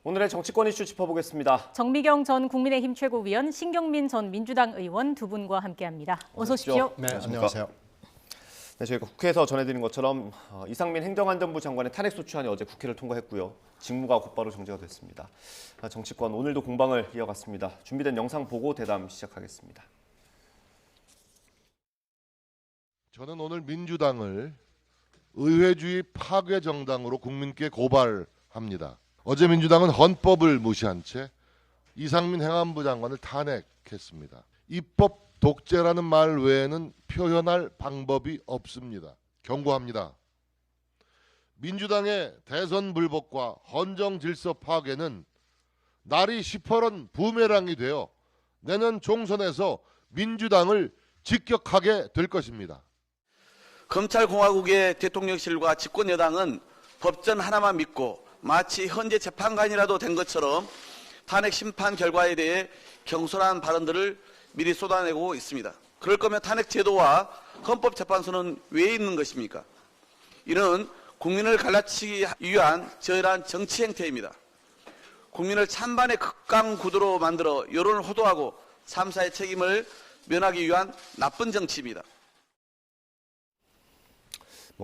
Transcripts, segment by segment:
오늘의 정치권 이슈 짚어보겠습니다. 정미경 전 국민의힘 최고위원, 신경민 전 민주당 의원 두 분과 함께합니다. 어서 오십시오. 네, 안녕하세요. 네, 저희가 국회에서 전해드린 것처럼 이상민 행정안전부 장관의 탄핵소추안이 어제 국회를 통과했고요. 직무가 곧바로 정지가 됐습니다. 정치권 오늘도 공방을 이어갔습니다. 준비된 영상 보고 대담 시작하겠습니다. 저는 오늘 민주당을 의회주의 파괴 정당으로 국민께 고발합니다. 어제 민주당은 헌법을 무시한 채 이상민 행안부 장관을 탄핵했습니다. 입법 독재라는 말 외에는 표현할 방법이 없습니다. 경고합니다. 민주당의 대선 불복과 헌정 질서 파괴는 날이 시퍼런 부메랑이 되어 내년 총선에서 민주당을 직격하게 될 것입니다. 검찰공화국의 대통령실과 집권여당은 법전 하나만 믿고 마치 현재 재판관이라도 된 것처럼 탄핵 심판 결과에 대해 경솔한 발언들을 미리 쏟아내고 있습니다. 그럴 거면 탄핵 제도와 헌법재판소는 왜 있는 것입니까? 이는 국민을 갈라치기 위한 저열한 정치 행태입니다. 국민을 찬반의 극강구도로 만들어 여론을 호도하고 3사의 책임을 면하기 위한 나쁜 정치입니다.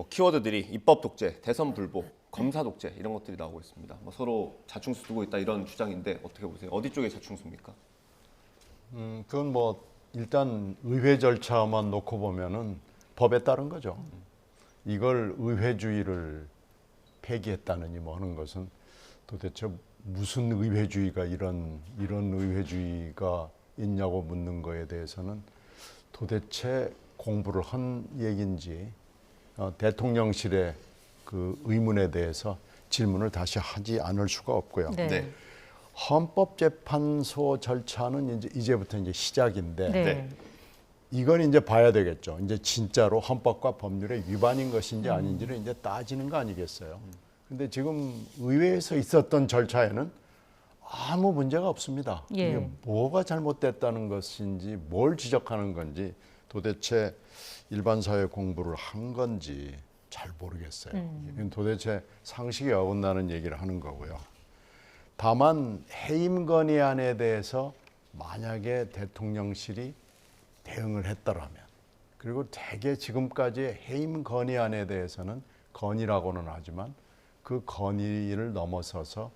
키워드들이 입법 독재, 대선 불복, 검사 독재 이런 것들이 나오고 있습니다. 서로 자충수 두고 있다 이런 주장인데 어떻게 보세요? 어디 쪽에 자충수입니까? 그건 일단 의회 절차만 놓고 보면은 법에 따른 거죠. 이걸 의회주의를 폐기했다느니 하는 것은 도대체 무슨 의회주의가 이런 의회주의가 있냐고 묻는 거에 대해서는 도대체 공부를 한 얘기인지 대통령실의 그 의문에 대해서 질문을 다시 하지 않을 수가 없고요. 네. 헌법재판소 절차는 이제부터 시작인데 네. 이건 이제 봐야 되겠죠. 이제 진짜로 헌법과 법률의 위반인 것인지 아닌지를 이제 따지는 거 아니겠어요. 근데 지금 의회에서 있었던 절차에는 아무 문제가 없습니다. 예. 이게 뭐가 잘못됐다는 것인지 뭘 지적하는 건지 도대체 일반 사회 공부를 한 건지 잘 모르겠어요. 이건 도대체 상식에 어긋나는 얘기를 하는 거고요. 다만 해임 건의안에 대해서 만약에 대통령실이 대응을 했더라면, 그리고 대개 지금까지의 해임 건의안에 대해서는 건의라고는 하지만 그 건의를 넘어서서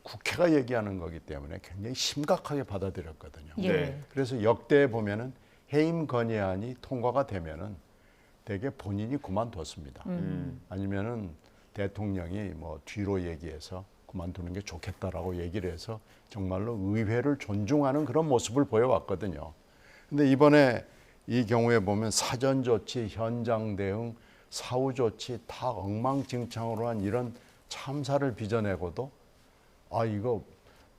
국회가 얘기하는 거기 때문에 굉장히 심각하게 받아들였거든요. 예. 그래서 역대에 보면은 해임 건의안이 통과가 되면은 대개 본인이 그만뒀습니다. 아니면은 대통령이 뒤로 얘기해서 그만두는 게 좋겠다라고 얘기를 해서 정말로 의회를 존중하는 그런 모습을 보여왔거든요. 근데 이번에 이 경우에 보면 사전 조치, 현장 대응, 사후 조치 다 엉망진창으로 한 이런 참사를 빚어내고도 이거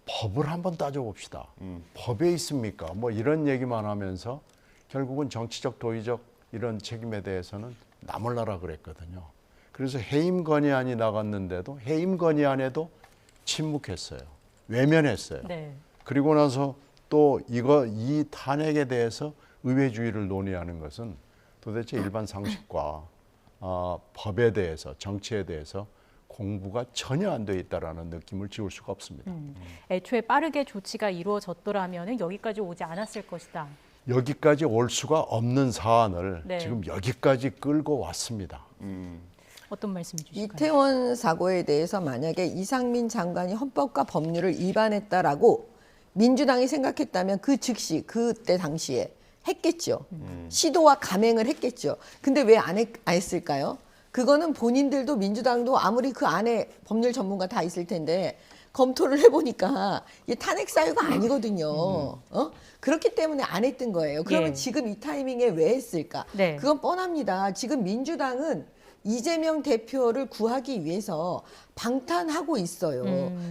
법을 한번 따져봅시다. 법에 있습니까? 이런 얘기만 하면서 결국은 정치적, 도의적 이런 책임에 대해서는 나몰라라 그랬거든요. 그래서 해임 건의안이 나갔는데도 해임 건의안에도 침묵했어요. 외면했어요. 네. 그리고 나서 또 이 탄핵에 대해서 의회주의를 논의하는 것은 도대체 일반 상식과 법에 대해서, 정치에 대해서 공부가 전혀 안 돼 있다라는 느낌을 지울 수가 없습니다. 애초에 빠르게 조치가 이루어졌더라면 여기까지 오지 않았을 것이다. 여기까지 올 수가 없는 사안을 네. 지금 여기까지 끌고 왔습니다. 어떤 말씀 주실까요? 이태원 사고에 대해서 만약에 이상민 장관이 헌법과 법률을 위반했다라고 민주당이 생각했다면 그 즉시 그때 당시에 했겠죠. 시도와 감행을 했겠죠. 근데 왜 안 했을까요? 그거는 본인들도 민주당도 아무리 그 안에 법률 전문가 다 있을 텐데 검토를 해보니까 이게 탄핵 사유가 아니거든요. 그렇기 때문에 안 했던 거예요. 그러면 예. 지금 이 타이밍에 왜 했을까? 네. 그건 뻔합니다. 지금 민주당은 이재명 대표를 구하기 위해서 방탄하고 있어요.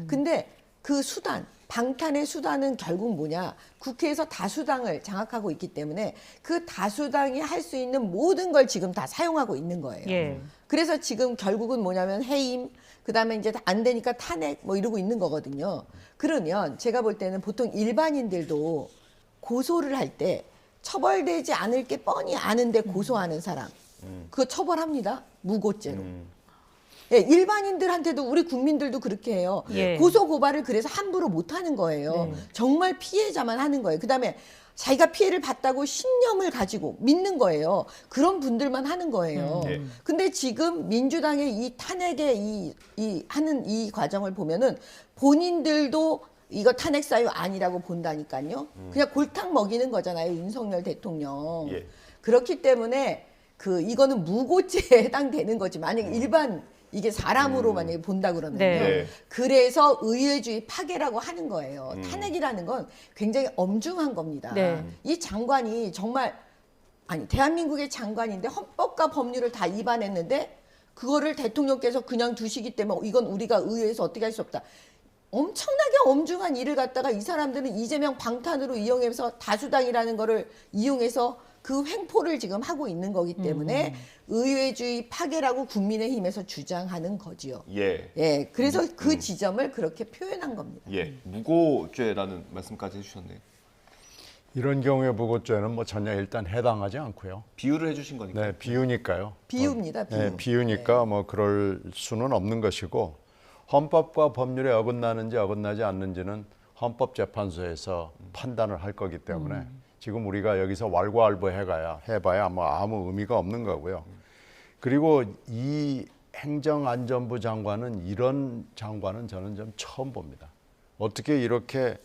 근데 그 수단, 방탄의 수단은 결국 뭐냐? 국회에서 다수당을 장악하고 있기 때문에 그 다수당이 할 수 있는 모든 걸 지금 다 사용하고 있는 거예요. 예. 그래서 지금 결국은 뭐냐면 해임, 그다음에 이제 안 되니까 탄핵 이러고 있는 거거든요. 그러면 제가 볼 때는 보통 일반인들도 고소를 할 때 처벌되지 않을 게 뻔히 아는데 고소하는 사람 그거 처벌합니다. 무고죄로. 예, 일반인들한테도 우리 국민들도 그렇게 해요. 예. 고소 고발을 그래서 함부로 못 하는 거예요. 네. 정말 피해자만 하는 거예요. 그다음에 자기가 피해를 봤다고 신념을 가지고 믿는 거예요. 그런 분들만 하는 거예요. 네. 근데 지금 민주당의 이 탄핵의 하는 이 과정을 보면은 본인들도 이거 탄핵 사유 아니라고 본다니까요. 그냥 골탕 먹이는 거잖아요, 윤석열 대통령. 예. 그렇기 때문에 이거는 무고죄에 해당되는 거지. 만약에 일반 이게 사람으로 만약에 본다 그러면요. 네. 그래서 의회주의 파괴라고 하는 거예요. 탄핵이라는 건 굉장히 엄중한 겁니다. 네. 이 장관이 정말 대한민국의 장관인데 헌법과 법률을 다 위반했는데 그거를 대통령께서 그냥 두시기 때문에 이건 우리가 의회에서 어떻게 할 수 없다. 엄청나게 엄중한 일을 갖다가 이 사람들은 이재명 방탄으로 이용해서 다수당이라는 거를 이용해서 그 횡포를 지금 하고 있는 거기 때문에 의회주의 파괴라고 국민의힘에서 주장하는 거지요. 예. 예, 그래서 그 지점을 그렇게 표현한 겁니다. 예. 무고죄라는 말씀까지 해주셨네요. 이런 경우에 무고죄는 뭐 전혀 일단 해당하지 않고요. 비유를 해주신 거니까. 네, 비유니까요. 비유입니다, 비유. 네, 비유니까 뭐 그럴 수는 없는 것이고 헌법과 법률에 어긋나는지 어긋나지 않는지는 헌법재판소에서 판단을 할 거기 때문에 지금 우리가 여기서 왈가왈부해봐야 아무 의미가 없는 거고요. 그리고 이 행정안전부 장관은 이런 장관은 저는 좀 처음 봅니다. 어떻게 이렇게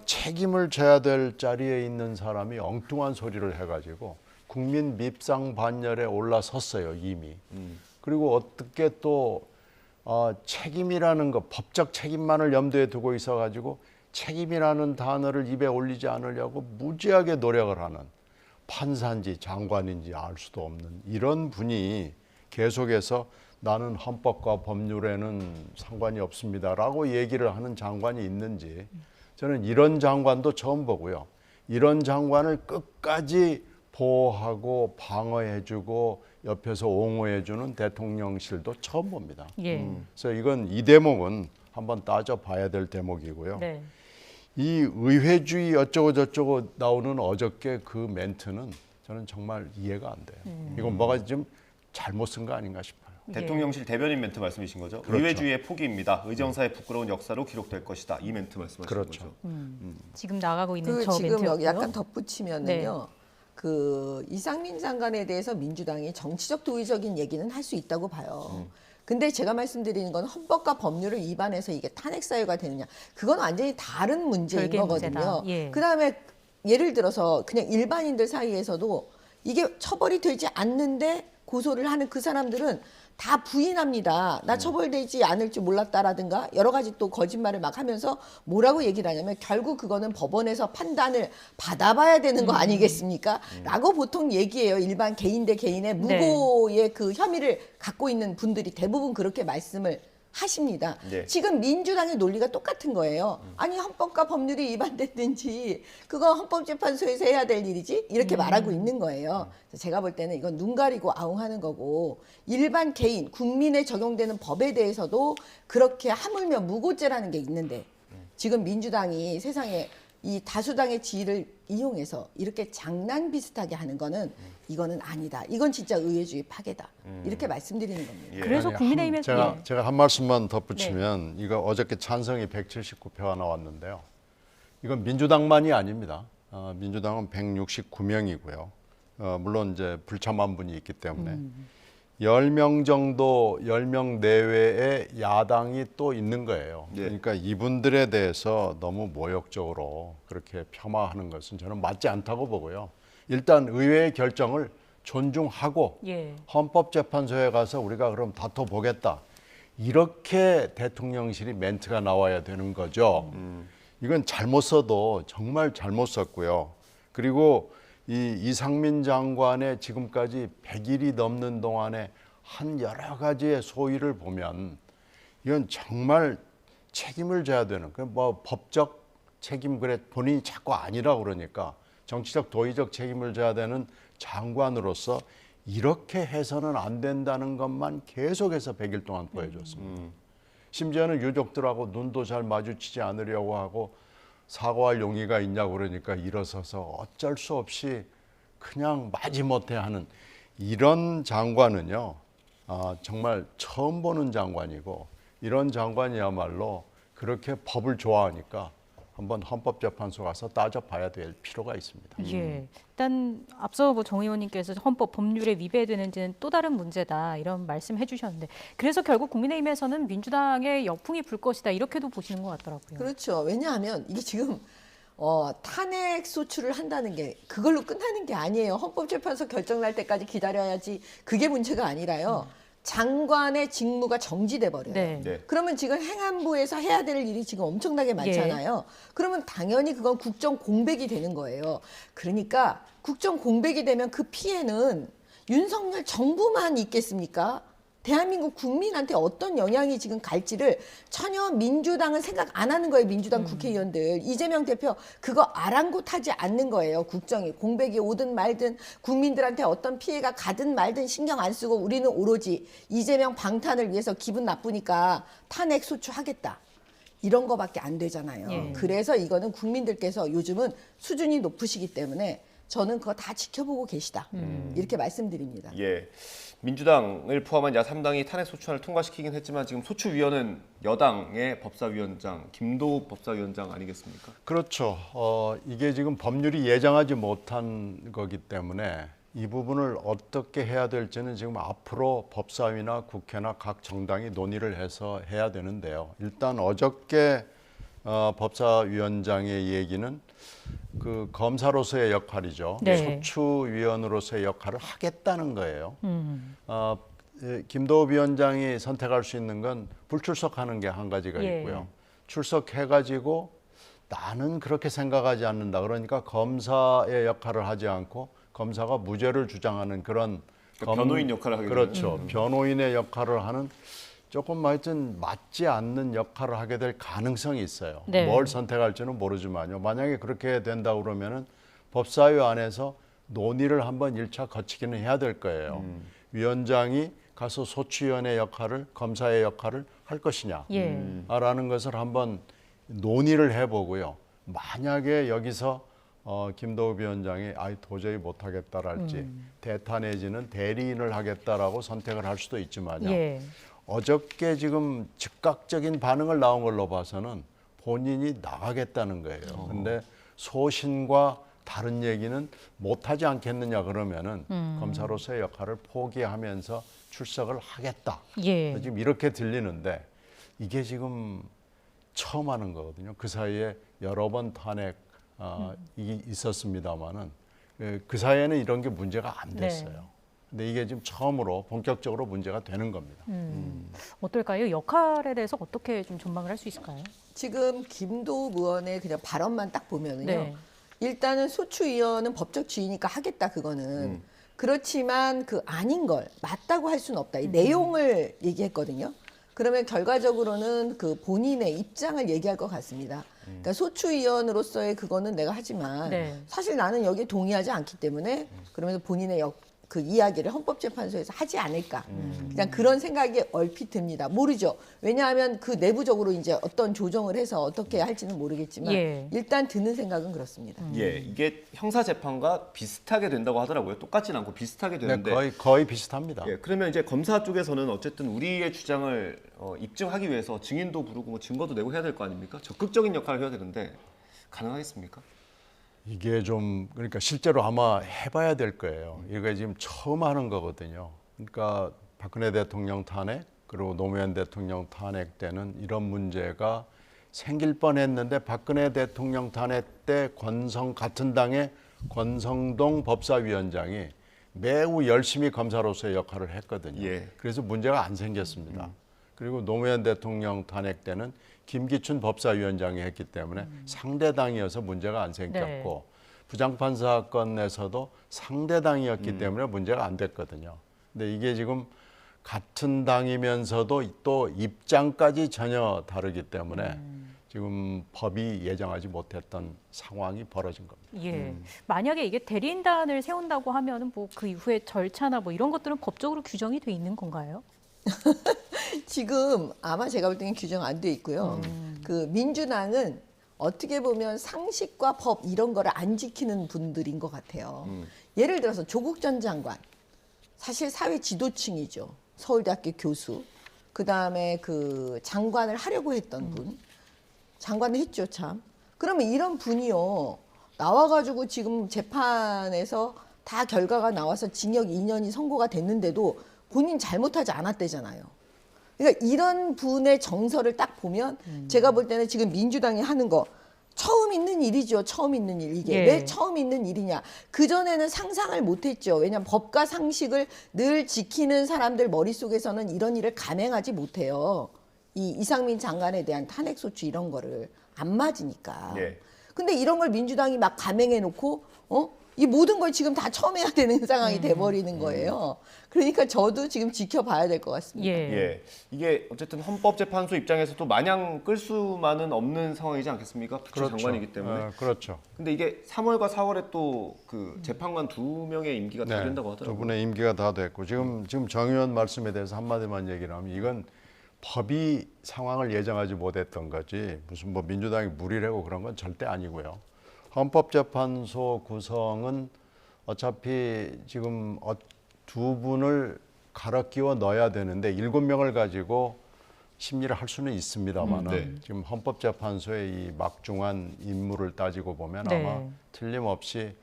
책임을 져야 될 자리에 있는 사람이 엉뚱한 소리를 해가지고 국민 밉상반열에 올라섰어요 이미. 그리고 어떻게 또 책임이라는 것, 법적 책임만을 염두에 두고 있어가지고 책임이라는 단어를 입에 올리지 않으려고 무지하게 노력을 하는 판사인지 장관인지 알 수도 없는 이런 분이 계속해서 나는 헌법과 법률에는 상관이 없습니다라고 얘기를 하는 장관이 있는지 저는 이런 장관도 처음 보고요. 이런 장관을 끝까지 보호하고 방어해주고 옆에서 옹호해주는 대통령실도 처음 봅니다. 예. 그래서 이 대목은 한번 따져봐야 될 대목이고요. 네. 이 의회주의 어쩌고 저쩌고 나오는 어저께 그 멘트는 저는 정말 이해가 안 돼요. 이건 뭐가 좀 잘못 쓴 거 아닌가 싶어요. 대통령실 대변인 멘트 말씀이신 거죠? 그렇죠. 의회주의의 포기입니다. 의정사의 부끄러운 역사로 기록될 것이다. 이 멘트 말씀하신 그렇죠. 거죠? 지금 나가고 있는 저 지금 여기 멘트였고요. 약간 덧붙이면은요. 이상민 장관에 대해서 민주당이 정치적 도의적인 얘기는 할 수 있다고 봐요. 근데 제가 말씀드리는 건 헌법과 법률을 위반해서 이게 탄핵 사유가 되느냐. 그건 완전히 다른 문제인 별개 거거든요. 문제다. 예. 그다음에 예를 들어서 그냥 일반인들 사이에서도 이게 처벌이 되지 않는데 고소를 하는 그 사람들은 다 부인합니다. 나 처벌되지 않을 줄 몰랐다라든가 여러 가지 또 거짓말을 막 하면서 뭐라고 얘기를 하냐면 결국 그거는 법원에서 판단을 받아봐야 되는 거 아니겠습니까? 라고 보통 얘기해요. 일반 개인 대 개인의 무고의 그 혐의를 갖고 있는 분들이 대부분 그렇게 말씀을 하십니다. 네. 지금 민주당의 논리가 똑같은 거예요. 아니 헌법과 법률이 위반됐든지 그거 헌법재판소에서 해야 될 일이지 이렇게 말하고 있는 거예요. 제가 볼 때는 이건 눈 가리고 아웅하는 거고 일반 개인 국민에 적용되는 법에 대해서도 그렇게 하물며 무고죄라는 게 있는데 지금 민주당이 세상에 이 다수당의 지위를 이용해서 이렇게 장난 비슷하게 하는 거는 이거는 아니다. 이건 진짜 의회주의 파괴다. 이렇게 말씀드리는 겁니다. 예. 그래서 아니, 국민의힘에서 제가 한 말씀만 덧붙이면 이거 어저께 찬성이 179표가 나왔는데요. 이건 민주당만이 아닙니다. 민주당은 169명이고요. 물론 이제 불참한 분이 있기 때문에 10명 정도, 10명 내외의 야당이 또 있는 거예요. 네. 그러니까 이분들에 대해서 너무 모욕적으로 그렇게 폄하하는 것은 저는 맞지 않다고 보고요. 일단 의회의 결정을 존중하고 예. 헌법재판소에 가서 우리가 그럼 다퉈보겠다. 이렇게 대통령실이 멘트가 나와야 되는 거죠. 이건 잘못 써도 정말 잘못 썼고요. 그리고 이 이상민 장관의 지금까지 100일이 넘는 동안에 한 여러 가지의 소위를 보면 이건 정말 책임을 져야 되는 뭐 법적 책임 그래 본인이 자꾸 아니라고 그러니까 정치적 도의적 책임을 져야 되는 장관으로서 이렇게 해서는 안 된다는 것만 계속해서 100일 동안 보여줬습니다. 심지어는 유족들하고 눈도 잘 마주치지 않으려고 하고 사과할 용의가 있냐고 그러니까 일어서서 어쩔 수 없이 그냥 마지못해 하는 이런 장관은요. 정말 처음 보는 장관이고 이런 장관이야말로 그렇게 법을 좋아하니까 한번 헌법재판소 가서 따져봐야 될 필요가 있습니다. 예. 일단 앞서 뭐 정 의원님께서 헌법 법률에 위배되는지는 또 다른 문제다 이런 말씀해 주셨는데 그래서 결국 국민의힘에서는 민주당의 역풍이 불 것이다 이렇게도 보시는 것 같더라고요. 그렇죠. 왜냐하면 이게 지금 탄핵 소추를 한다는 게 그걸로 끝나는 게 아니에요. 헌법재판소 결정 날 때까지 기다려야지 그게 문제가 아니라요. 장관의 직무가 정지돼 버려요. 네. 네. 그러면 지금 행안부에서 해야 될 일이 지금 엄청나게 많잖아요. 그러면 당연히 그건 국정 공백이 되는 거예요. 그러니까 국정 공백이 되면 그 피해는 윤석열 정부만 있겠습니까? 대한민국 국민한테 어떤 영향이 지금 갈지를 전혀 민주당은 생각 안 하는 거예요. 민주당 국회의원들. 이재명 대표 그거 아랑곳하지 않는 거예요. 국정이. 공백이 오든 말든 국민들한테 어떤 피해가 가든 말든 신경 안 쓰고 우리는 오로지 이재명 방탄을 위해서 기분 나쁘니까 탄핵 소추하겠다. 이런 거밖에 안 되잖아요. 예. 그래서 이거는 국민들께서 요즘은 수준이 높으시기 때문에 저는 그거 다 지켜보고 계시다. 이렇게 말씀드립니다. 예. 민주당을 포함한 야3당이 탄핵 소추안을 통과시키긴 했지만 지금 소추위원은 여당의 법사위원장 김도우 법사위원장 아니겠습니까? 그렇죠. 이게 지금 법률이 예정하지 못한 거기 때문에 이 부분을 어떻게 해야 될지는 지금 앞으로 법사위나 국회나 각 정당이 논의를 해서 해야 되는데요. 일단 어저께 법사위원장의 얘기는 그 검사로서의 역할이죠. 네. 소추위원으로서의 역할을 하겠다는 거예요. 김도우 위원장이 선택할 수 있는 건 불출석하는 게 한 가지가 예. 있고요. 출석해가지고 나는 그렇게 생각하지 않는다. 그러니까 검사의 역할을 하지 않고 검사가 무죄를 주장하는 그런 그러니까 변호인 역할을 하게 그렇죠. 변호인의 역할을 하는 조금 하여튼 맞지 않는 역할을 하게 될 가능성이 있어요. 네. 뭘 선택할지는 모르지만요. 만약에 그렇게 된다 그러면은 법사위 안에서 논의를 한번 1차 거치기는 해야 될 거예요. 위원장이 가서 소추위원의 역할을 검사의 역할을 할 것이냐 예. 라는 것을 한번 논의를 해보고요. 만약에 여기서 김도우 위원장이 도저히 못하겠다랄지 대타 내지는 대리인을 하겠다라고 선택을 할 수도 있지만요. 예. 어저께 지금 즉각적인 반응을 나온 걸로 봐서는 본인이 나가겠다는 거예요. 근데 소신과 다른 얘기는 못하지 않겠느냐 그러면은 검사로서의 역할을 포기하면서 출석을 하겠다. 예. 지금 이렇게 들리는데 이게 지금 처음 하는 거거든요. 그 사이에 여러 번 탄핵 이 있었습니다만은 그 사이에는 이런 게 문제가 안 됐어요. 네. 근데 이게 지금 처음으로 본격적으로 문제가 되는 겁니다. 어떨까요? 역할에 대해서 어떻게 좀 전망을 할 수 있을까요? 지금 김도우 의원의 그냥 발언만 딱 보면은요. 네. 일단은 소추위원은 법적 지위니까 하겠다 그거는. 그렇지만 그 아닌 걸 맞다고 할 수는 없다. 이 내용을 얘기했거든요. 그러면 결과적으로는 그 본인의 입장을 얘기할 것 같습니다. 그러니까 소추위원으로서의 그거는 내가 하지만 네. 사실 나는 여기에 동의하지 않기 때문에 그러면서 본인의 그 이야기를 헌법재판소에서 하지 않을까. 그냥 그런 생각이 얼핏 듭니다. 모르죠. 왜냐하면 그 내부적으로 이제 어떤 조정을 해서 어떻게 할지는 모르겠지만 예. 일단 드는 생각은 그렇습니다. 예, 이게 형사 재판과 비슷하게 된다고 하더라고요. 똑같진 않고 비슷하게 네, 되는데. 거의 비슷합니다. 예, 그러면 이제 검사 쪽에서는 어쨌든 우리의 주장을 입증하기 위해서 증인도 부르고 뭐 증거도 내고 해야 될 거 아닙니까? 적극적인 역할을 해야 되는데 가능하겠습니까? 이게 좀 그러니까 실제로 아마 해봐야 될 거예요. 이게 지금 처음 하는 거거든요. 그러니까 박근혜 대통령 탄핵 그리고 노무현 대통령 탄핵 때는 이런 문제가 생길 뻔했는데 박근혜 대통령 탄핵 때 같은 당의 권성동 법사위원장이 매우 열심히 검사로서의 역할을 했거든요. 예. 그래서 문제가 안 생겼습니다. 그리고 노무현 대통령 탄핵 때는 김기춘 법사위원장이 했기 때문에 상대당이어서 문제가 안 생겼고 부장판 사건에서도 상대당이었기 때문에 문제가 안 됐거든요. 근데 이게 지금 같은 당이면서도 또 입장까지 전혀 다르기 때문에 지금 법이 예정하지 못했던 상황이 벌어진 겁니다. 예. 만약에 이게 대리인단을 세운다고 하면은 뭐 그 이후에 절차나 뭐 이런 것들은 법적으로 규정이 돼 있는 건가요? 지금 아마 제가 볼 때는 규정 안 돼 있고요. 그 민주당은 어떻게 보면 상식과 법 이런 거를 안 지키는 분들인 것 같아요. 예를 들어서 조국 전 장관 사실 사회 지도층이죠. 서울대학교 교수, 그 다음에 그 장관을 하려고 했던 분, 장관을 했죠 참. 그러면 이런 분이요 나와가지고 지금 재판에서 다 결과가 나와서 징역 2년이 선고가 됐는데도 본인 잘못하지 않았대잖아요. 그러니까 이런 분의 정서를 딱 보면 제가 볼 때는 지금 민주당이 하는 거 처음 있는 일이죠. 처음 있는 일. 이게 예. 왜 처음 있는 일이냐. 그전에는 상상을 못했죠. 왜냐하면 법과 상식을 늘 지키는 사람들 머릿속에서는 이런 일을 감행하지 못해요. 이 이상민 장관에 대한 탄핵소추 이런 거를 안 맞으니까. 예. 근데 이런 걸 민주당이 막 감행해놓고 이 모든 걸 지금 다 처음 해야 되는 상황이 돼버리는 거예요. 그러니까 저도 지금 지켜봐야 될 것 같습니다. 예. 예, 이게 어쨌든 헌법재판소 입장에서도 마냥 끌 수만은 없는 상황이지 않겠습니까? 부처 장관이기 때문에. 그렇죠. 근데 이게 3월과 4월에 또 그 재판관 2명의 임기가 다 된다고 두 하더라고요. 분의 임기가 다 됐고 지금 정 의원 말씀에 대해서 한마디만 얘기를 하면 이건 법이 상황을 예정하지 못했던 거지 무슨 뭐 민주당이 무리라고 그런 건 절대 아니고요. 헌법재판소 구성은 어차피 지금 두 분을 갈아 끼워 넣어야 되는데 7명을 가지고 심리를 할 수는 있습니다만은 네. 지금 헌법재판소의 이 막중한 임무를 따지고 보면 네. 아마 틀림없이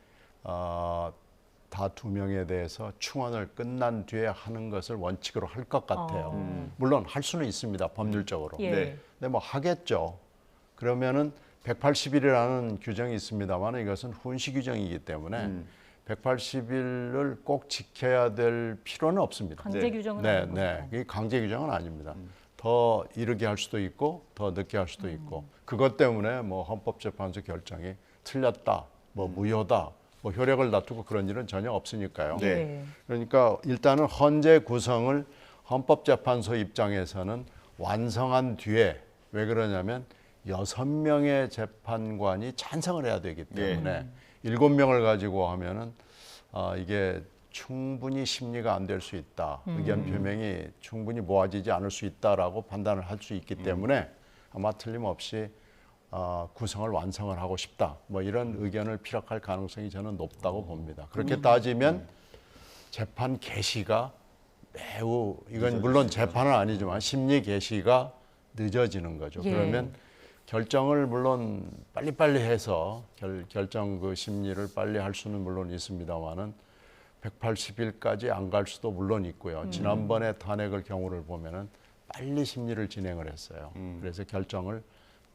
다 2명에 대해서 충원을 끝난 뒤에 하는 것을 원칙으로 할 것 같아요. 물론 할 수는 있습니다. 법률적으로. 예. 네. 근데 뭐 하겠죠. 그러면은 180일이라는 규정이 있습니다만 이것은 훈시 규정이기 때문에 180일을 꼭 지켜야 될 필요는 없습니다. 강제 네. 규정은 네, 아니고. 네. 이게 강제 규정은 아닙니다. 더 이르게 할 수도 있고 더 늦게 할 수도 있고 그것 때문에 뭐 헌법재판소 결정이 틀렸다, 뭐 무효다, 뭐 효력을 다투고 그런 일은 전혀 없으니까요. 네. 예. 그러니까 일단은 헌재 구성을 헌법재판소 입장에서는 완성한 뒤에 왜 그러냐면 6명의 재판관이 찬성을 해야 되기 때문에 7명을 가지고 하면은 이게 충분히 심리가 안 될 수 있다. 의견 표명이 충분히 모아지지 않을 수 있다라고 판단을 할 수 있기 때문에 아마 틀림없이 구성을 완성을 하고 싶다. 뭐 이런 의견을 피력할 가능성이 저는 높다고 봅니다. 그렇게 따지면 재판 개시가 매우 이건 물론 재판은 아니지만 심리 개시가 늦어지는 거죠. 예. 그러면 결정을 물론 빨리빨리 해서 결정 그 심리를 빨리 할 수는 물론 있습니다만은 180일까지 안 갈 수도 물론 있고요. 지난번에 탄핵을 경우를 보면은 빨리 심리를 진행을 했어요. 그래서 결정을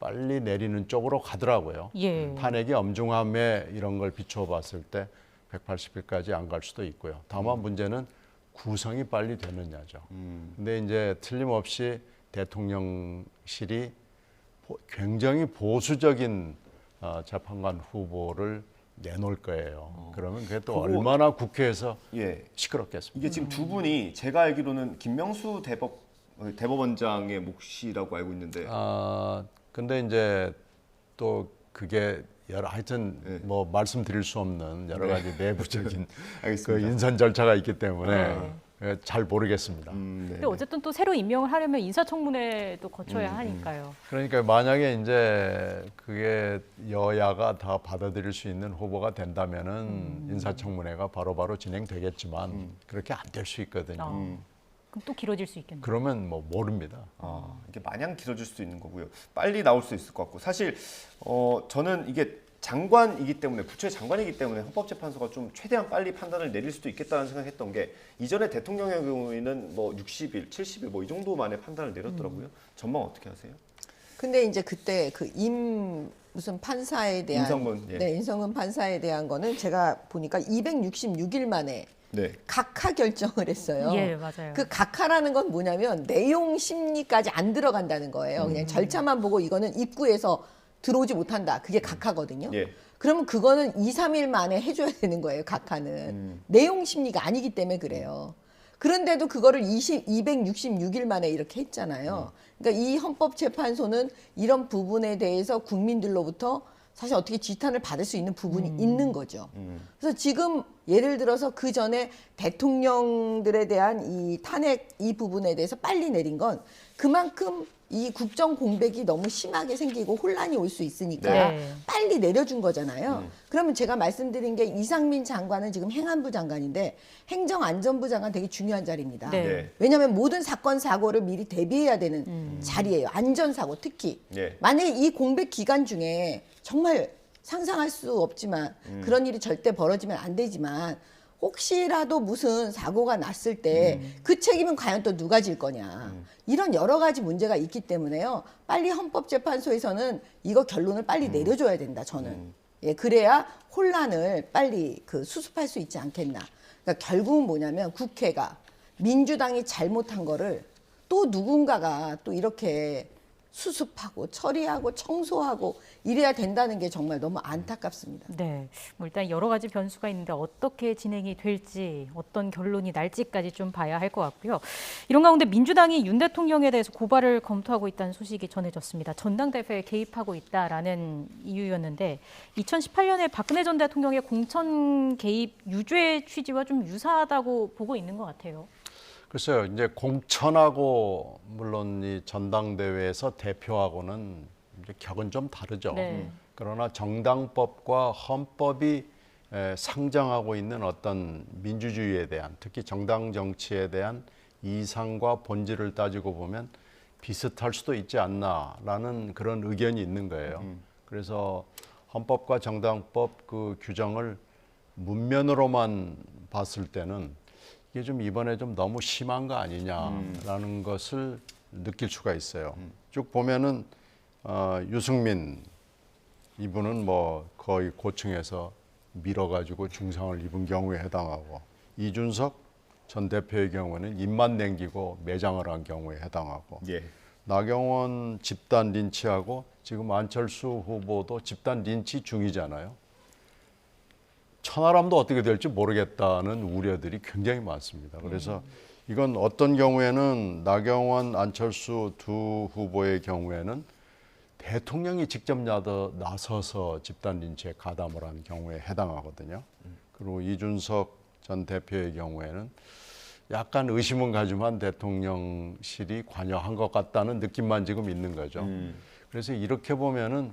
빨리 내리는 쪽으로 가더라고요. 예. 탄핵이 엄중함에 이런 걸 비추어 봤을 때 180일까지 안 갈 수도 있고요. 다만 문제는 구성이 빨리 되느냐죠. 근데 이제 틀림없이 대통령실이 굉장히 보수적인 재판관 후보를 내놓을 거예요. 그러면 그게 또 그거- 얼마나 국회에서 예. 시끄럽겠습니까? 이게 지금 두 분이 제가 알기로는 김명수 대법원장의 몫이라고 알고 있는데 근데 이제 또 그게 하여튼 네. 뭐 말씀드릴 수 없는 여러 가지 내부적인 그 알겠습니다. 인선 절차가 있기 때문에 잘 모르겠습니다. 네. 근데 어쨌든 또 새로 임명을 하려면 인사청문회도 거쳐야 하니까요. 그러니까 만약에 이제 그게 여야가 다 받아들일 수 있는 후보가 된다면은 인사청문회가 바로바로 진행되겠지만 그렇게 안 될 수 있거든요. 그럼 또 길어질 수 있겠네요. 그러면 뭐 모릅니다. 이게 마냥 길어질 수도 있는 거고요. 빨리 나올 수 있을 것 같고 사실 저는 이게 장관이기 때문에 부처의 장관이기 때문에 헌법재판소가 좀 최대한 빨리 판단을 내릴 수도 있겠다는 생각했던 게 이전에 대통령의 경우에는 뭐 60일, 70일 뭐 이 정도 만에 판단을 내렸더라고요. 전망 어떻게 하세요? 근데 이제 그때 그 무슨 판사에 대한 임성근, 예. 네, 임성근 판사에 대한 거는 제가 보니까 266일 만에 네. 각하 결정을 했어요. 예, 맞아요. 그 각하라는 건 뭐냐면 내용 심리까지 안 들어간다는 거예요. 그냥 절차만 보고 이거는 입구에서 들어오지 못한다. 그게 각하거든요. 예. 그러면 그거는 2, 3일 만에 해줘야 되는 거예요. 각하는. 내용 심리가 아니기 때문에 그래요. 그런데도 그거를 266일 만에 이렇게 했잖아요. 그러니까 이 헌법재판소는 이런 부분에 대해서 국민들로부터 사실 어떻게 지탄을 받을 수 있는 부분이 있는 거죠. 그래서 지금 예를 들어서 그 전에 대통령들에 대한 이 탄핵 이 부분에 대해서 빨리 내린 건 그만큼 이 국정 공백이 너무 심하게 생기고 혼란이 올 수 있으니까 네. 빨리 내려준 거잖아요. 그러면 제가 말씀드린 게 이상민 장관은 지금 행안부 장관인데 행정안전부 장관 되게 중요한 자리입니다. 네. 네. 왜냐하면 모든 사건 사고를 미리 대비해야 되는 자리예요. 안전사고 특히. 네. 만약에 이 공백 기간 중에 정말 상상할 수 없지만 그런 일이 절대 벌어지면 안 되지만 혹시라도 무슨 사고가 났을 때 그 책임은 과연 또 누가 질 거냐. 이런 여러 가지 문제가 있기 때문에요. 빨리 헌법재판소에서는 이거 결론을 빨리 내려줘야 된다, 저는. 예, 그래야 혼란을 빨리 수습할 수 있지 않겠나. 그러니까 결국은 뭐냐면 국회가 민주당이 잘못한 거를 또 누군가가 또 이렇게 수습하고 처리하고 청소하고 이래야 된다는 게 정말 너무 안타깝습니다. 네, 뭐 일단 여러 가지 변수가 있는데 어떻게 진행이 될지 어떤 결론이 날지까지 좀 봐야 할 것 같고요. 이런 가운데 민주당이 윤 대통령에 대해서 고발을 검토하고 있다는 소식이 전해졌습니다. 전당대회에 개입하고 있다라는 이유였는데 2018년에 박근혜 전 대통령의 공천 개입 유죄 취지와 좀 유사하다고 보고 있는 것 같아요. 글쎄요, 이제 공천하고 물론 이 전당대회에서 대표하고는 이제 격은 좀 다르죠. 네. 그러나 정당법과 헌법이 상정하고 있는 어떤 민주주의에 대한, 특히 정당 정치에 대한 이상과 본질을 따지고 보면 비슷할 수도 있지 않나라는 그런 의견이 있는 거예요. 그래서 헌법과 정당법 그 규정을 문면으로만 봤을 때는 이게 좀 이번에 좀 너무 심한 거 아니냐라는 것을 느낄 수가 있어요. 쭉 보면은 유승민 이분은 뭐 거의 고층에서 밀어가지고 중상을 입은 경우에 해당하고, 이준석 전 대표의 경우는 입만 남기고 매장을 한 경우에 해당하고, 예. 나경원 집단 린치하고 지금 안철수 후보도 집단 린치 중이잖아요. 천하람도 어떻게 될지 모르겠다는 우려들이 굉장히 많습니다. 그래서 이건 어떤 경우에는 나경원, 안철수 두 후보의 경우에는 대통령이 직접 나서서 집단 린치에 가담을 한 경우에 해당하거든요. 그리고 이준석 전 대표의 경우에는 약간 의심은 가지만 대통령실이 관여한 것 같다는 느낌만 지금 있는 거죠. 그래서 이렇게 보면은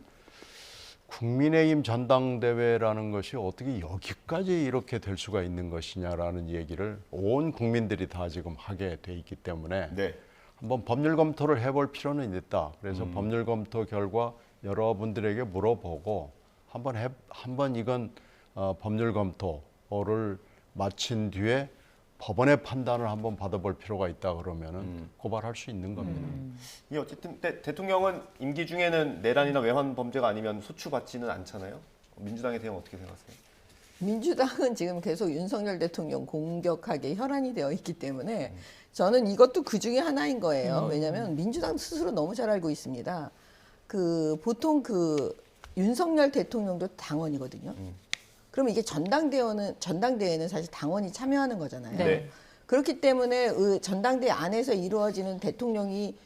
국민의힘 전당대회라는 것이 어떻게 여기까지 이렇게 될 수가 있는 것이냐라는 얘기를 온 국민들이 다 지금 하게 돼 있기 때문에 네. 한번 법률 검토를 해볼 필요는 있다. 그래서 법률 검토 결과 여러분들에게 물어보고 한번 이건 법률 검토를 마친 뒤에 법원의 판단을 한번 받아볼 필요가 있다 그러면은 고발할 수 있는 겁니다. 이 어쨌든 대통령은 임기 중에는 내란이나 외환 범죄가 아니면 소추받지는 않잖아요. 민주당의 대응 어떻게 생각하세요? 민주당은 지금 계속 윤석열 대통령 공격하게 혈안이 되어 있기 때문에 저는 이것도 그 중에 하나인 거예요. 왜냐하면 민주당 스스로 너무 잘 알고 있습니다. 보통 윤석열 대통령도 당원이거든요. 그러면 이게 전당대회는 사실 당원이 참여하는 거잖아요. 네. 그렇기 때문에 전당대회 안에서 이루어지는 대통령이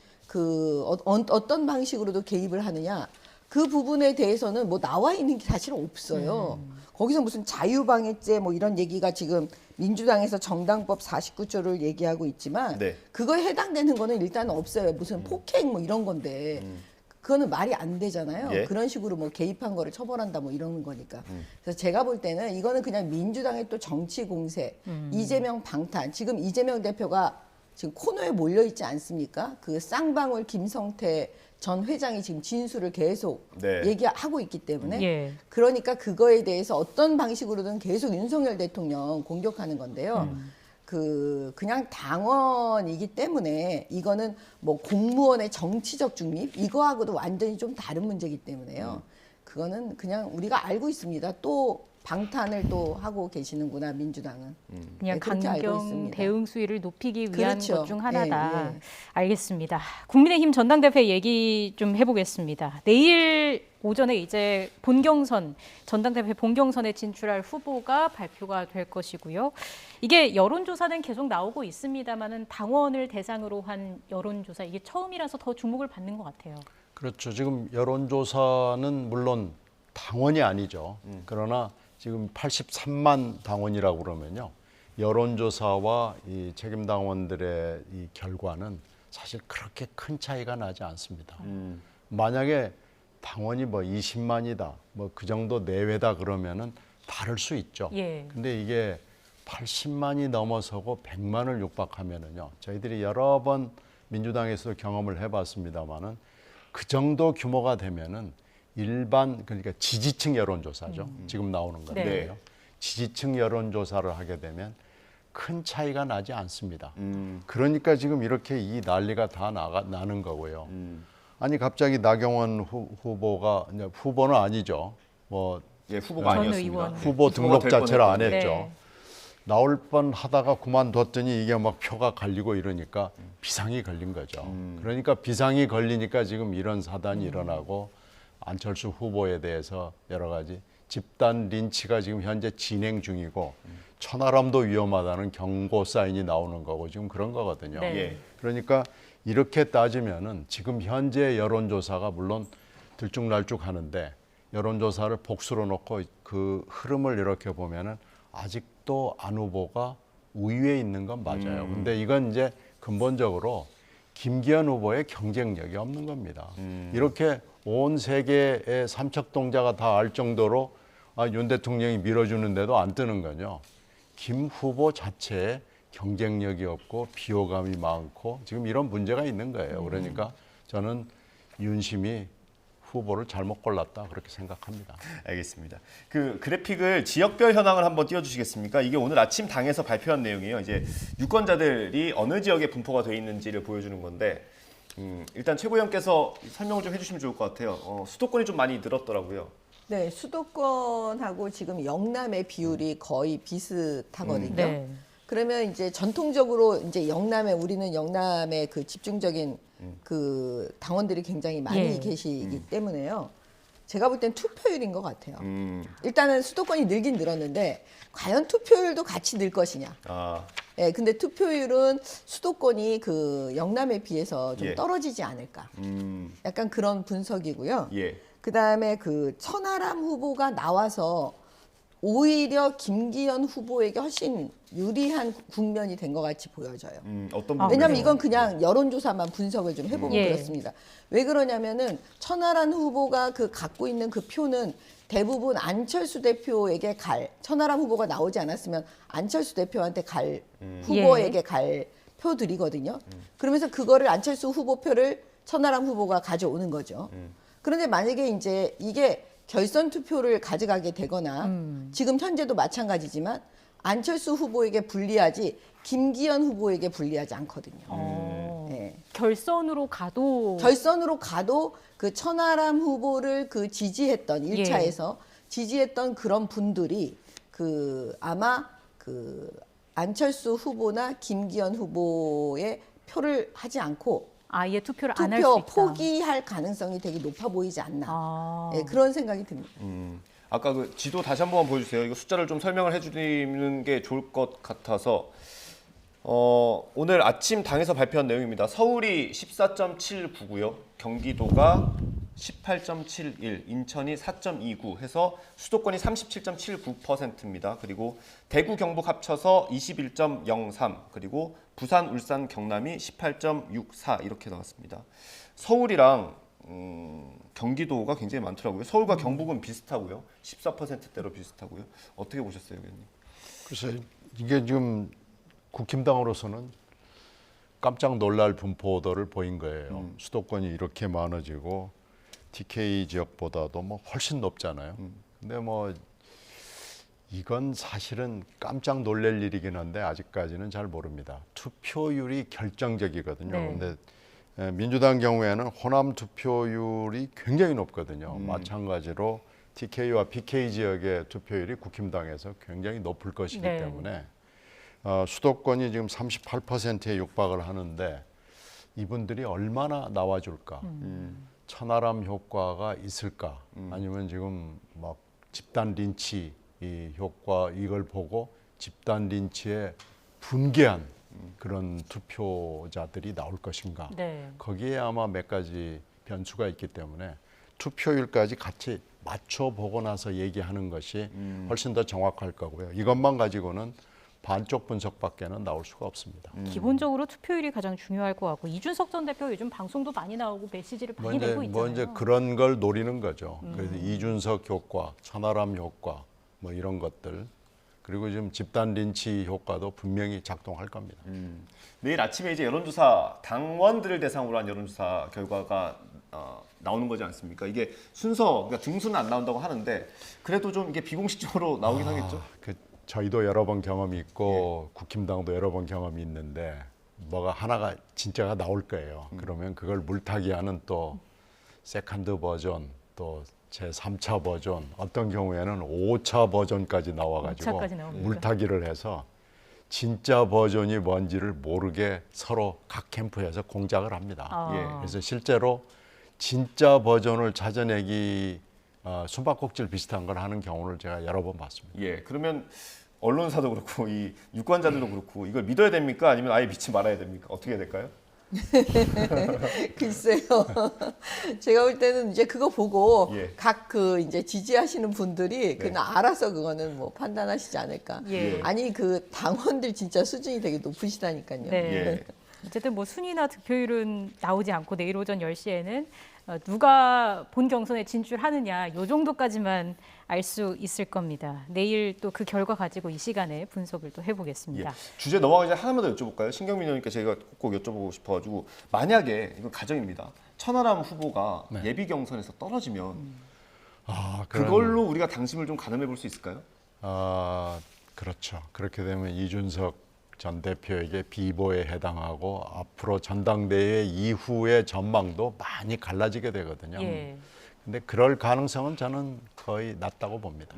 어떤 방식으로도 개입을 하느냐, 그 부분에 대해서는 뭐 나와 있는 게 사실은 없어요. 거기서 무슨 자유방해죄 뭐 이런 얘기가 지금 민주당에서 정당법 49조를 얘기하고 있지만 네. 그거에 해당되는 거는 일단 없어요. 무슨 폭행 뭐 이런 건데 그거는 말이 안 되잖아요. 예. 그런 식으로 뭐 개입한 거를 처벌한다 뭐 이런 거니까. 그래서 제가 볼 때는 이거는 그냥 민주당의 또 정치 공세, 이재명 방탄. 지금 이재명 대표가 지금 코너에 몰려 있지 않습니까? 그 쌍방울 김성태 전 회장이 지금 진술을 계속 네. 얘기하고 있기 때문에 예. 그러니까 그거에 대해서 어떤 방식으로든 계속 윤석열 대통령 공격하는 건데요. 그냥 당원이기 때문에 이거는 뭐 공무원의 정치적 중립 이거하고도 완전히 좀 다른 문제이기 때문에요. 그거는 그냥 우리가 알고 있습니다. 또 방탄을 또 하고 계시는구나 민주당은. 그냥 네, 그렇게 알고 강경 있습니다. 대응 수위를 높이기 위한 그렇죠. 것 중 하나다. 예, 예. 알겠습니다. 국민의힘 전당대회 얘기 좀 해보겠습니다. 내일 오전에 이제 전당대회 본경선에 진출할 후보가 발표가 될 것이고요. 이게 여론조사는 계속 나오고 있습니다만은 당원을 대상으로 한 여론조사 이게 처음이라서 더 주목을 받는 것 같아요. 그렇죠. 지금 여론조사는 물론 당원이 아니죠. 그러나 지금 83만 당원이라고 그러면요. 여론조사와 이 책임당원들의 이 결과는 사실 그렇게 큰 차이가 나지 않습니다. 만약에 당원이 뭐 20만이다, 뭐 그 정도 내외다 그러면은 다를 수 있죠. 예. 근데 이게 80만이 넘어서고 100만을 육박하면은요. 저희들이 여러 번 민주당에서도 경험을 해봤습니다만은 그 정도 규모가 되면은 일반 그러니까 지지층 여론조사죠. 지금 나오는 건데요. 네. 지지층 여론조사를 하게 되면 큰 차이가 나지 않습니다. 그러니까 지금 이렇게 이 난리가 다 나는 거고요. 아니 갑자기 나경원 후보가 이제 후보는 아니죠. 뭐 예, 후보가 전 아니었습니다. 의원. 후보 후보가 등록 될 자체를 안 뻔했죠. 했죠. 네. 나올 뻔 하다가 그만뒀더니 이게 막 표가 갈리고 이러니까 비상이 걸린 거죠. 그러니까 비상이 걸리니까 지금 이런 사단이 일어나고 안철수 후보에 대해서 여러 가지 집단 린치가 지금 현재 진행 중이고 천하람도 위험하다는 경고 사인이 나오는 거고 지금 그런 거거든요. 네. 예. 그러니까 이렇게 따지면은 지금 현재 여론조사가 물론 들쭉날쭉 하는데 여론조사를 복수로 놓고 그 흐름을 이렇게 보면은 아직도 안 후보가 우위에 있는 건 맞아요. 근데 이건 이제 근본적으로 김기현 후보의 경쟁력이 없는 겁니다. 이렇게 온 세계의 삼척동자가 다 알 정도로 윤 대통령이 밀어주는데도 안 뜨는 건요. 김 후보 자체에 경쟁력이 없고 비호감이 많고 지금 이런 문제가 있는 거예요. 그러니까 저는 윤심이 후보를 잘못 골랐다 그렇게 생각합니다. 알겠습니다. 그 그래픽을 지역별 현황을 한번 띄워주시겠습니까? 이게 오늘 아침 당에서 발표한 내용이에요. 이제 유권자들이 어느 지역에 분포가 돼 있는지를 보여주는 건데 일단 최고위원께서 설명을 좀 해주시면 좋을 것 같아요. 수도권이 좀 많이 늘었더라고요. 네, 수도권하고 지금 영남의 비율이 거의 비슷하거든요. 네. 그러면 이제 전통적으로 이제 우리는 영남에 그 집중적인 그 당원들이 굉장히 많이 예. 계시기 때문에요. 제가 볼 땐 투표율인 것 같아요. 음. 일단은 수도권이 늘긴 늘었는데 과연 투표율도 같이 늘 것이냐. 아, 예, 근데 투표율은 수도권이 그 영남에 비해서 좀 예. 떨어지지 않을까. 약간 그런 분석이고요. 예. 그다음에 그 천하람 후보가 나와서 오히려 김기현 후보에게 훨씬 유리한 국면이 된 것 같이 보여져요. 어떤 아, 부분에서? 왜냐하면 이건 그냥 여론조사만 분석을 좀 해보면 예. 그렇습니다. 왜 그러냐면은 천하람 후보가 그 갖고 있는 그 표는 대부분 안철수 대표에게 천하람 후보가 나오지 않았으면 안철수 대표한테 후보에게 갈 표들이거든요. 그러면서 그거를 안철수 후보 표를 천하람 후보가 가져오는 거죠. 그런데 만약에 이제 이게 결선 투표를 가져가게 되거나 지금 현재도 마찬가지지만 안철수 후보에게 불리하지 김기현 후보에게 불리하지 않거든요. 네. 결선으로 가도 결선으로 가도 그 천하람 후보를 그 지지했던 예. 1차에서 지지했던 그런 분들이 그 아마 그 안철수 후보나 김기현 후보의 표를 하지 않고 아예 투표를 안 할 수 투표 있다. 포기할 가능성이 되게 높아 보이지 않나. 아. 예, 그런 생각이 듭니다. 아까 그 지도 다시 한번 보여주세요. 이거 숫자를 좀 설명을 해주는 게 좋을 것 같아서 오늘 아침 당에서 발표한 내용입니다. 서울이 14.79고요. 경기도가 18.71, 인천이 4.29 해서 수도권이 37.79%입니다. 그리고 대구, 경북 합쳐서 21.03 그리고 부산, 울산, 경남이 18.64 이렇게 나왔습니다. 서울이랑 경기도가 굉장히 많더라고요. 서울과 경북은 비슷하고요. 14%대로 비슷하고요. 어떻게 보셨어요, 의원님? 글쎄 이게 지금 국힘당으로서는 깜짝 놀랄 분포도를 보인 거예요. 수도권이 이렇게 많아지고 TK 지역보다도 뭐 훨씬 높잖아요. 근데 뭐 이건 사실은 깜짝 놀랄 일이긴 한데 아직까지는 잘 모릅니다. 투표율이 결정적이거든요. 네. 근데 민주당 경우에는 호남 투표율이 굉장히 높거든요. 마찬가지로 TK와 PK 지역의 투표율이 국힘당에서 굉장히 높을 것이기 네. 때문에 수도권이 지금 38%에 육박을 하는데 이분들이 얼마나 나와줄까? 천하람 효과가 있을까? 아니면 지금 막 집단 린치 이 효과 이걸 보고 집단 린치에 분개한 그런 투표자들이 나올 것인가? 네. 거기에 아마 몇 가지 변수가 있기 때문에 투표율까지 같이 맞춰보고 나서 얘기하는 것이 훨씬 더 정확할 거고요. 이것만 가지고는 반쪽 분석밖에는 나올 수가 없습니다. 기본적으로 투표율이 가장 중요할 것 같고 이준석 전 대표 요즘 방송도 많이 나오고 메시지를 많이 내고 있잖아요. 뭐 이제 그런 걸 노리는 거죠. 그래서 이준석 효과, 천하람 효과 뭐 이런 것들 그리고 지금 집단 린치 효과도 분명히 작동할 겁니다. 내일 아침에 이제 여론조사 당원들을 대상으로 한 여론조사 결과가 나오는 거지 않습니까? 이게 순서, 그러니까 등수는 안 나온다고 하는데 그래도 좀 이게 비공식적으로 나오긴 하겠죠. 저희도 여러 번 경험이 있고 국힘당도 여러 번 경험이 있는데 뭐가 하나가 진짜가 나올 거예요. 그러면 그걸 물타기하는 또 세컨드 버전 또 제3차 버전 어떤 경우에는 5차 버전까지 나와가지고 5차까지 나옵니까? 물타기를 해서 진짜 버전이 뭔지를 모르게 서로 각 캠프에서 공작을 합니다. 예. 그래서 실제로 진짜 버전을 찾아내기 숨바꼭질 비슷한 걸 하는 경우를 제가 여러 번 봤습니다. 예, 그러면 언론사도 그렇고 이 유권자들도 그렇고 이걸 믿어야 됩니까? 아니면 아예 믿지 말아야 됩니까? 어떻게 해야 될까요? 글쎄요. 제가 볼 때는 이제 그거 보고 예. 각 그 이제 지지하시는 분들이 그냥 알아서 그거는 뭐 판단하시지 않을까. 예. 아니 그 당원들 진짜 수준이 되게 높으시다니까요. 네. 예. 어쨌든 뭐 순위나 득표율은 나오지 않고 내일 오전 10시에는 누가 본 경선에 진출하느냐 요 정도까지만 알 수 있을 겁니다. 내일 또 그 결과 가지고 이 시간에 분석을 또 해보겠습니다. 예. 주제 넘어가기 전에 하나만 더 여쭤볼까요? 신경민 의원님께 제가 꼭 여쭤보고 싶어가지고 만약에 이건 가정입니다. 천하람 후보가 예비 경선에서 떨어지면 그걸로 우리가 당심을 좀 가늠해 볼 수 있을까요? 그렇죠. 그렇게 되면 이준석 전 대표에게 비보에 해당하고 앞으로 전당대회 이후의 전망도 많이 갈라지게 되거든요. 예. 근데 그럴 가능성은 저는 거의 낮다고 봅니다.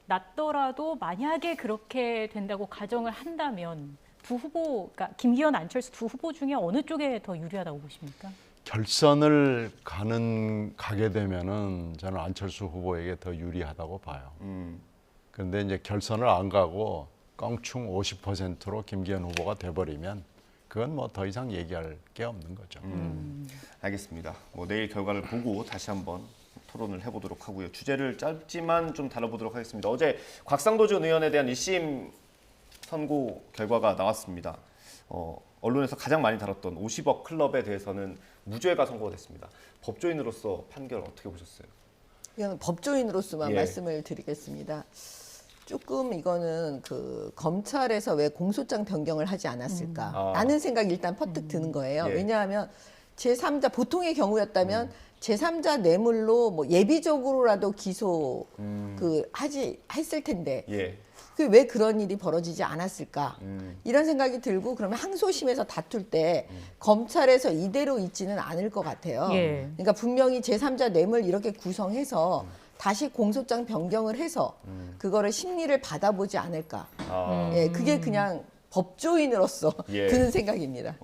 낮더라도 만약에 그렇게 된다고 가정을 한다면 두 후보, 그러니까 김기현, 안철수 두 후보 중에 어느 쪽에 더 유리하다고 보십니까? 결선을 가게 되면은 저는 안철수 후보에게 더 유리하다고 봐요. 그런데 이제 결선을 안 가고 껑충 50%로 김기현 후보가 돼버리면 그건 뭐 더 이상 얘기할 게 없는 거죠. 알겠습니다. 뭐 내일 결과를 보고 다시 한번 토론을 해보도록 하고요. 주제를 짧지만 좀 다뤄보도록 하겠습니다. 어제 곽상도 전 의원에 대한 1심 선고 결과가 나왔습니다. 언론에서 가장 많이 다뤘던 50억 클럽에 대해서는 무죄가 선고가 됐습니다. 법조인으로서 판결 어떻게 보셨어요? 이건 법조인으로서만 예. 말씀을 드리겠습니다. 조금 이거는 그 검찰에서 왜 공소장 변경을 하지 않았을까라는 생각이 일단 퍼뜩 드는 거예요. 예. 왜냐하면 제3자 보통의 경우였다면 제3자 뇌물로 뭐 예비적으로라도 기소 했을 텐데 예. 그 왜 그런 일이 벌어지지 않았을까 이런 생각이 들고 그러면 항소심에서 다툴 때 검찰에서 이대로 있지는 않을 것 같아요. 예. 그러니까 분명히 제3자 뇌물 이렇게 구성해서 다시 공소장 변경을 해서 그거를 심리를 받아보지 않을까. 예, 그게 그냥 법조인으로서 예. 드는 생각입니다.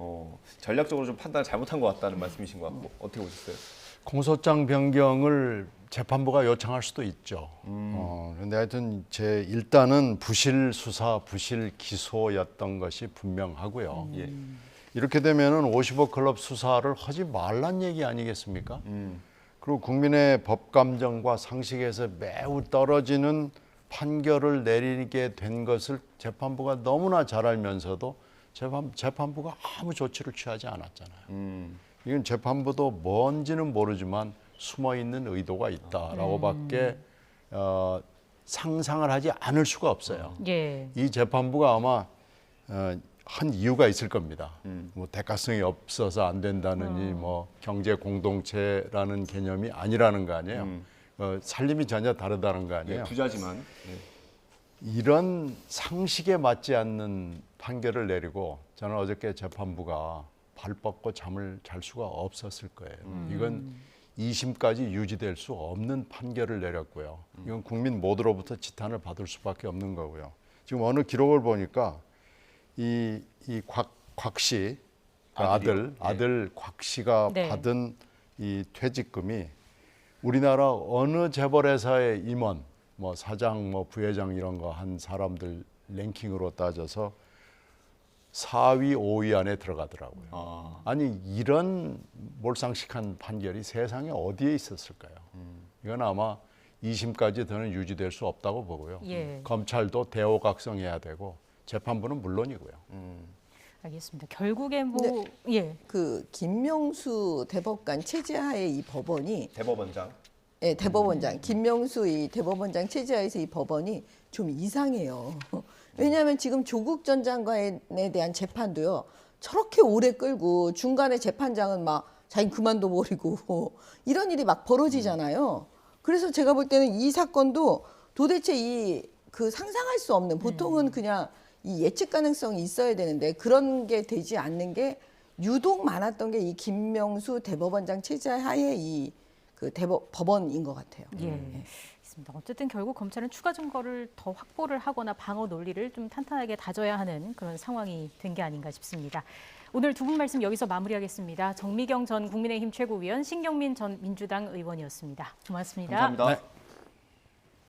전략적으로 좀 판단을 잘못한 것 같다는 말씀이신 것 같고 어떻게 보셨어요? 공소장 변경을 재판부가 요청할 수도 있죠. 그런데 하여튼 일단은 부실 수사, 부실 기소였던 것이 분명하고요. 예. 이렇게 되면은 50억 클럽 수사를 하지 말란 얘기 아니겠습니까? 그리고 국민의 법 감정과 상식에서 매우 떨어지는 판결을 내리게 된 것을 재판부가 너무나 잘 알면서도 재판부가 아무 조치를 취하지 않았잖아요. 이건 재판부도 뭔지는 모르지만 숨어 있는 의도가 있다라고밖에 상상을 하지 않을 수가 없어요. 예. 이 재판부가 아마 한 이유가 있을 겁니다. 뭐 대가성이 없어서 안 된다느니 뭐 경제 공동체라는 개념이 아니라는 거 아니에요. 살림이 전혀 다르다는 거 아니에요. 예, 부자지만 이런 상식에 맞지 않는 판결을 내리고 저는 어저께 재판부가 발 뻗고 잠을 잘 수가 없었을 거예요. 이건 2심까지 유지될 수 없는 판결을 내렸고요. 이건 국민 모두로부터 지탄을 받을 수밖에 없는 거고요. 지금 어느 기록을 보니까 이 곽 씨, 아들 곽 씨가 네. 받은 이 퇴직금이 우리나라 어느 재벌회사의 임원, 뭐 사장, 뭐 부회장 이런 거 한 사람들 랭킹으로 따져서 4위, 5위 안에 들어가더라고요. 아니 이런 몰상식한 판결이 세상에 어디에 있었을까요? 이건 아마 2심까지 더는 유지될 수 없다고 보고요. 예. 검찰도 대호각성해야 되고 재판부는 물론이고요. 알겠습니다. 결국에 뭐 네. 예. 그 김명수 대법관 체제하에 이 법원이 대법원장. 예, 대법원장 김명수 이 대법원장 체제하에서 이 법원이 좀 이상해요. 왜냐하면 지금 조국 전 장관에 대한 재판도요 저렇게 오래 끌고 중간에 재판장은 막 자기 그만둬 버리고 이런 일이 막 벌어지잖아요. 그래서 제가 볼 때는 이 사건도 도대체 이 그 상상할 수 없는 보통은 그냥 이 예측 가능성이 있어야 되는데 그런 게 되지 않는 게 유독 많았던 게 이 김명수 대법원장 체제하에 이 그 법원인 것 같아요. 예. 있습니다. 어쨌든 결국 검찰은 추가 증거를 더 확보를 하거나 방어 논리를 좀 탄탄하게 다져야 하는 그런 상황이 된 게 아닌가 싶습니다. 오늘 두 분 말씀 여기서 마무리하겠습니다. 정미경 전 국민의힘 최고위원, 신경민 전 민주당 의원이었습니다. 고맙습니다. 감사합니다. 네.